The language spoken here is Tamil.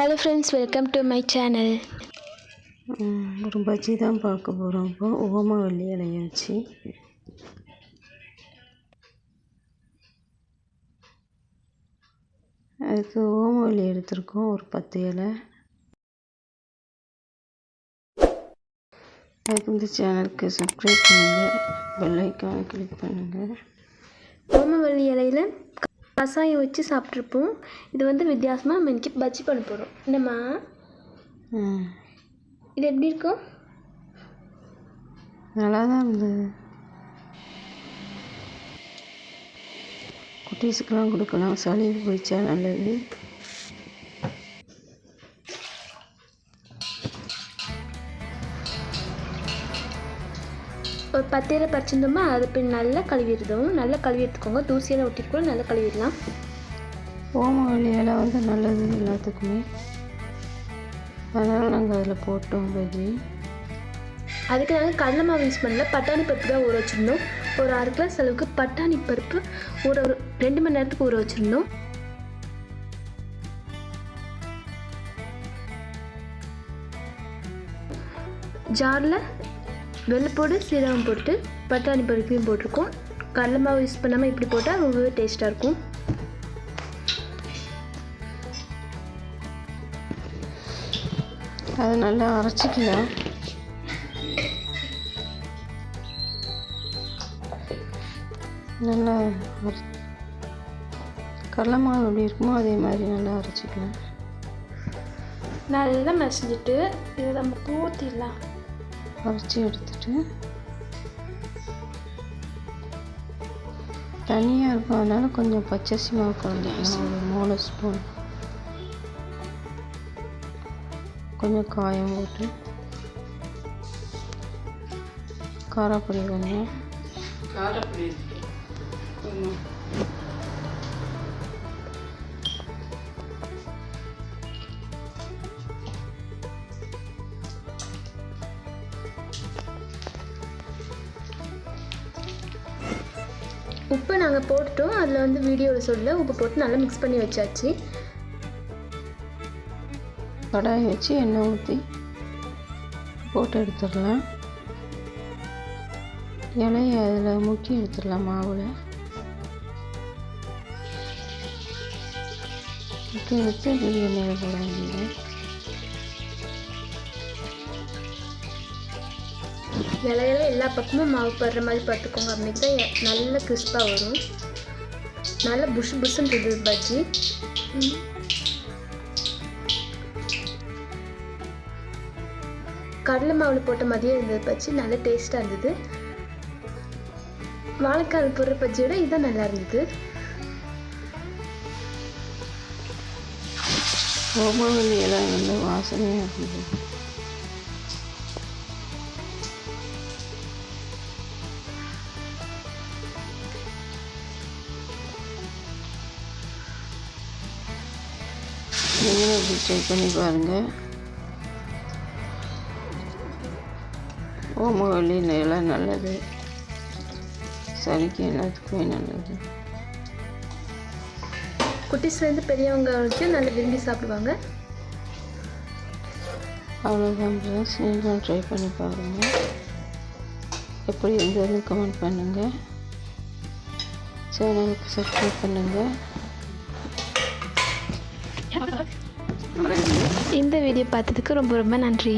Hello friends, welcome to my channel. ஒரு பஜ்ஜி தான் பார்க்க போகிறோம். இப்போ ஓமவல்லி இலைய வச்சு அதுக்கு ஓமவல்லி எடுத்துருக்கோம் ஒரு 10 இலை. அதுக்கு இந்த சேனலுக்கு சப்ஸ்கிரைப் பண்ணுங்கள், பெல் ஐக்கானை கிளிக் பண்ணுங்கள். ஓமவல்லி இலையில் கசாயம் வச்சு சாப்பிட்ருப்போம். இது வந்து வித்தியாசமாக நம்ம இன்றைக்கி பஜ்ஜி பண்ண போகிறோம். என்னம்மா இது எப்படி இருக்கும்? நல்லா தான் இருந்தது. குட்டீஸுக்கெல்லாம் கொடுக்கலாம், சளி பிடிச்சா நல்லது. ஒரு 10 இலை பறிச்சிருந்தோமா, அது இப்போ நல்லா கழுவிடுதோம். நல்லா கழுவி எடுத்துக்கோங்க. தூசியெல்லாம் ஒட்டிருக்கோம், நல்லா கழுவிடலாம். ஓமவல்லி இலை வந்து நல்லது எல்லாத்துக்குமே, அதனால் நாங்கள் அதில் போட்டோம் பஜ்ஜி. அதுக்கு நாங்கள் கடலை மாவு யூஸ் பண்ணல, பட்டாணி பருப்பு தான் ஊற வச்சுருந்தோம். ஒரு 1/2 கிளாஸ் அளவுக்கு பட்டாணி பருப்பு ஒரு 2 மணி நேரத்துக்கு ஊற வச்சுருந்தோம். ஜாரில் வெள்ளைப்பூடு சீரகம் போட்டு பட்டாணி பருப்பையும் போட்டிருக்கோம். கடலை மாவு யூஸ் பண்ணாமல் இப்படி போட்டால் ரொம்பவே டேஸ்ட்டாக இருக்கும். அதை நல்லா அரைச்சிக்கலாம். நல்லா கடலை மாவு எப்படி இருக்குமோ அதே மாதிரி நல்லா அரைச்சிக்கலாம். நல்லா மசிஞ்சிட்டு இதை நம்ம ஊற்றிடலாம். அரைச்சி எடுத்துட்டு தனியாக இருக்கும், அதனால் கொஞ்சம் பச்சரிசி மாவு கலந்துக்கலாம். ஒரு 3 ஸ்பூன் கொஞ்சம் காயம் போட்டு, காரப்பொடி கொஞ்சம், உப்பு நாங்கள் போட்டுட்டோம். அதில் வந்து வீடியோவில் சொல்ல உப்பு போட்டு நல்லா மிக்ஸ் பண்ணி வச்சாச்சு. கடாயை வச்சு எண்ணெய் ஊற்றி போட்டு எடுத்துடலாம். இலையை அதில் முக்கி எடுத்துடலாம். மாவில் முக்கி எடுத்து எண்ணெயில் போட வேண்டியது. இலையில எல்லா பக்கமும் மாவு படுற மாதிரி பார்த்துக்கோங்க. அப்படி தான் நல்ல கிறிஸ்பாக வரும். நல்ல புஷ் புஷ்ன்னு இருக்குது பஜ்ஜி. கடலை மாவில் போட்ட மாதிரியே இருந்தது பஜ்ஜி, நல்ல டேஸ்ட்டாக இருந்தது. வாழைக்காய் போடுற பஜ்ஜியோட இதுதான் நல்லா இருந்தது. ஓமவல்லி எல்லாம் நல்ல வாசனையாக இருந்தது. நீங்களும் இப்படி ட்ரை பண்ணி பாருங்கள். ஓமவல்லி எல்லாம் நல்லது, சளிக்கு எல்லாத்துக்குமே நல்லது. குட்டீஸ்லேருந்து பெரியவங்க வரைக்கும் நல்லா விரும்பி சாப்பிடுவாங்க. அவ்வளோதான் ஃப்ரெண்ட்ஸ், நீங்களும் ட்ரை பண்ணி பாருங்கள். எப்படி இருந்தது கமெண்ட் பண்ணுங்கள், சேனலுக்கு சப்ஸ்கிரைப் பண்ணுங்கள். இந்த வீடியோ பார்த்ததுக்கு ரொம்ப ரொம்ப நன்றி.